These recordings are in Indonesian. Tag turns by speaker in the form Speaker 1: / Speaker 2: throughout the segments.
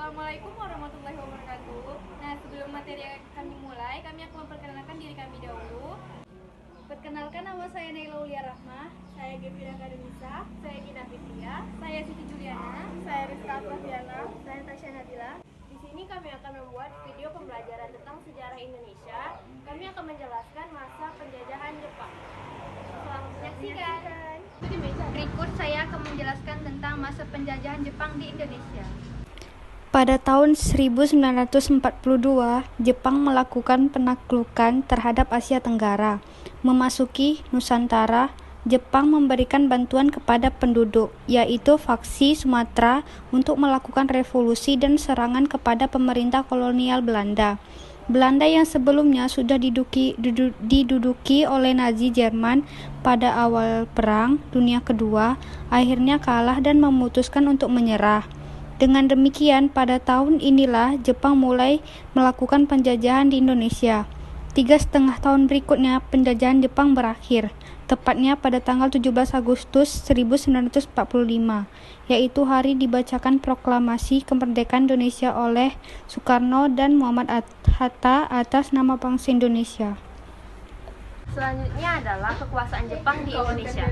Speaker 1: Assalamualaikum warahmatullahi wabarakatuh. Nah, sebelum materi kami mulai, kami akan memperkenalkan diri kami dahulu. Perkenalkan, nama saya Naila Ulia Rahmah. Saya Gevira Kadenisa. Saya Gina Fitria. Saya Siti Juliana. Saya Rizka Aprafiana. Saya Tasya Nabila. Di sini kami akan membuat video pembelajaran tentang sejarah Indonesia. Kami akan menjelaskan masa penjajahan Jepang. Selamat menyaksikan. Berikut saya akan menjelaskan tentang masa penjajahan Jepang di Indonesia.
Speaker 2: Pada tahun 1942, Jepang melakukan penaklukan terhadap Asia Tenggara. Memasuki Nusantara, Jepang memberikan bantuan kepada penduduk, yaitu faksi Sumatera, untuk melakukan revolusi dan serangan kepada pemerintah kolonial Belanda. Belanda yang sebelumnya sudah diduduki oleh Nazi Jerman pada awal Perang Dunia Kedua, akhirnya kalah dan memutuskan untuk menyerah. Dengan demikian, pada tahun inilah Jepang mulai melakukan penjajahan di Indonesia. 3,5 tahun berikutnya, penjajahan Jepang berakhir, tepatnya pada tanggal 17 Agustus 1945, yaitu hari dibacakan proklamasi kemerdekaan Indonesia oleh Soekarno dan Muhammad Hatta atas nama bangsa Indonesia.
Speaker 3: Selanjutnya adalah kekuasaan Jepang di Indonesia.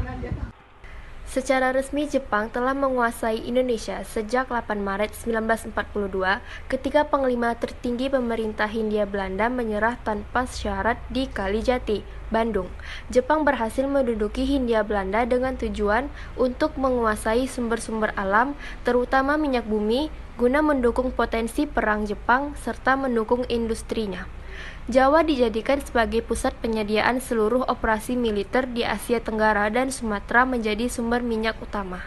Speaker 3: Secara resmi Jepang telah menguasai Indonesia sejak 8 Maret 1942 ketika Panglima tertinggi pemerintah Hindia Belanda menyerah tanpa syarat di Kalijati, Bandung. Jepang berhasil menduduki Hindia Belanda dengan tujuan untuk menguasai sumber-sumber alam, terutama minyak bumi, guna mendukung potensi perang Jepang serta mendukung industrinya. Jawa dijadikan sebagai pusat penyediaan seluruh operasi militer di Asia Tenggara dan Sumatera menjadi sumber minyak utama.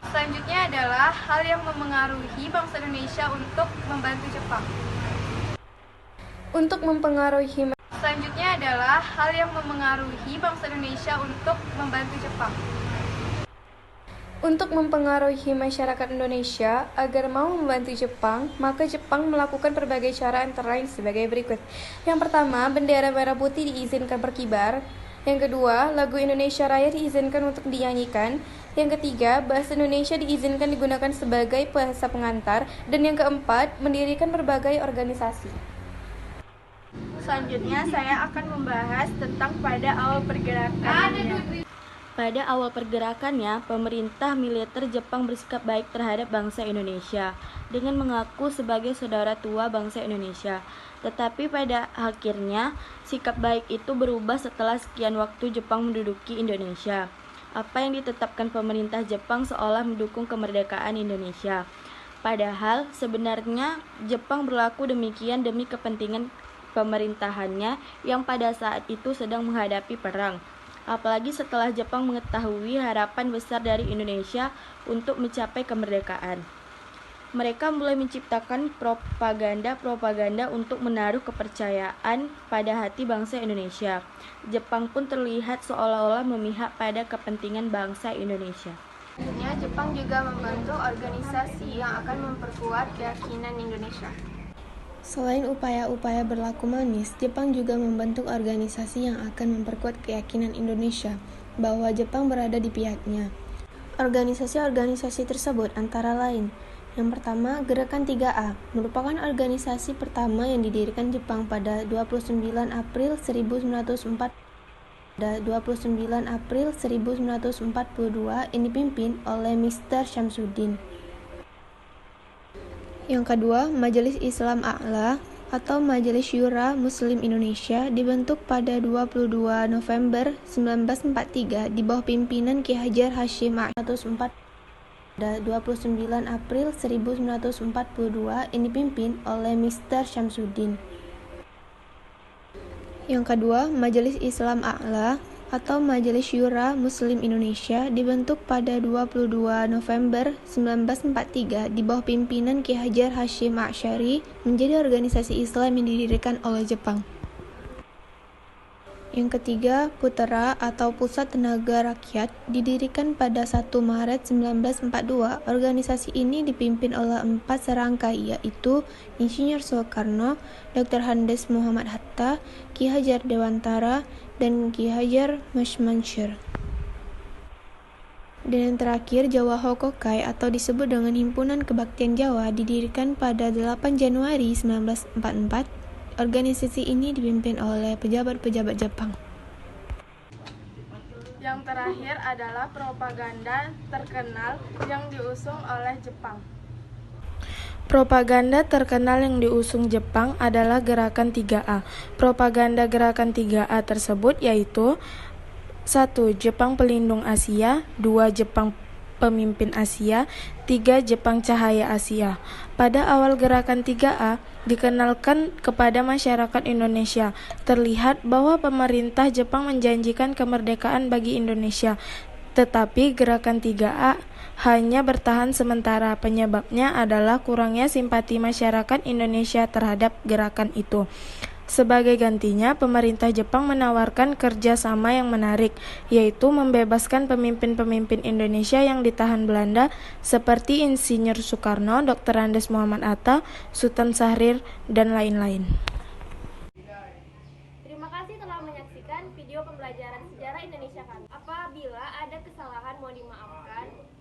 Speaker 1: Selanjutnya adalah hal yang memengaruhi bangsa Indonesia untuk membantu Jepang. Selanjutnya adalah hal yang memengaruhi bangsa Indonesia untuk membantu Jepang.
Speaker 4: Untuk mempengaruhi masyarakat Indonesia agar mau membantu Jepang, maka Jepang melakukan berbagai cara antara lain sebagai berikut. Yang pertama, bendera merah putih diizinkan berkibar. Yang kedua, lagu Indonesia Raya diizinkan untuk dinyanyikan. Yang ketiga, bahasa Indonesia diizinkan digunakan sebagai bahasa pengantar. Dan yang keempat, mendirikan berbagai organisasi.
Speaker 1: Selanjutnya saya akan membahas tentang pada awal pergerakannya.
Speaker 5: Pada awal pergerakannya, pemerintah militer Jepang bersikap baik terhadap bangsa Indonesia dengan mengaku sebagai saudara tua bangsa Indonesia. Tetapi pada akhirnya, sikap baik itu berubah setelah sekian waktu Jepang menduduki Indonesia. Apa yang ditetapkan pemerintah Jepang seolah mendukung kemerdekaan Indonesia. Padahal sebenarnya Jepang berlaku demikian demi kepentingan pemerintahannya yang pada saat itu sedang menghadapi perang. Apalagi setelah Jepang mengetahui harapan besar dari Indonesia untuk mencapai kemerdekaan. Mereka mulai menciptakan propaganda untuk menaruh kepercayaan pada hati bangsa Indonesia. Jepang pun terlihat seolah-olah memihak pada kepentingan bangsa Indonesia.
Speaker 3: Selanjutnya, Jepang juga membentuk organisasi yang akan memperkuat keyakinan Indonesia.
Speaker 4: Selain upaya-upaya berlaku manis, Jepang juga membentuk organisasi yang akan memperkuat keyakinan Indonesia bahwa Jepang berada di pihaknya. Organisasi-organisasi tersebut antara lain: yang pertama, Gerakan 3A, merupakan organisasi pertama yang didirikan Jepang pada 29 April 1942 yang dipimpin oleh Mr. Syamsuddin. Yang kedua, Majelis Islam A'la atau Majelis Syura Muslim Indonesia dibentuk pada 22 November 1943 di bawah pimpinan Ki Hajar Hashim Ashari. Pada 29 April 1942 yang dipimpin oleh Mr. Syamsuddin. Yang kedua, Majelis Islam A'la atau Majelis Syura Muslim Indonesia dibentuk pada 22 November 1943 di bawah pimpinan Ki Hajar Hashim Ashari, menjadi organisasi Islam yang didirikan oleh Jepang. Yang ketiga, Putera atau Pusat Tenaga Rakyat didirikan pada 1 Maret 1942. Organisasi ini dipimpin oleh 4 serangkai, yaitu Insinyur Soekarno, Dr. Andes Muhammad Hatta, Ki Hajar Dewantara, dan Ki Hajar Mansur. Dan yang terakhir, Jawa Hokokai atau disebut dengan Himpunan Kebaktian Jawa didirikan pada 8 Januari 1944. Organisasi ini dipimpin oleh pejabat-pejabat Jepang.
Speaker 6: Yang terakhir adalah propaganda terkenal yang diusung oleh Jepang. Propaganda terkenal yang diusung Jepang adalah Gerakan 3A. Propaganda Gerakan 3A tersebut yaitu 1. Jepang Pelindung Asia, 2. Jepang Pemimpin Asia, 3. Jepang Cahaya Asia. Pada awal Gerakan 3A dikenalkan kepada masyarakat Indonesia, terlihat bahwa pemerintah Jepang menjanjikan kemerdekaan bagi Indonesia. Tetapi Gerakan 3A hanya bertahan sementara. Penyebabnya adalah kurangnya simpati masyarakat Indonesia terhadap gerakan itu. Sebagai gantinya, pemerintah Jepang menawarkan kerjasama yang menarik, yaitu membebaskan pemimpin-pemimpin Indonesia yang ditahan Belanda seperti Insinyur Soekarno, Dr. Andes Muhammad Atta, Sultan Syahrir, dan lain-lain.
Speaker 3: Terima kasih telah menyaksikan video pembelajaran sejarah Indonesia kami. Apabila ada kesalahan mohon dimaafkan.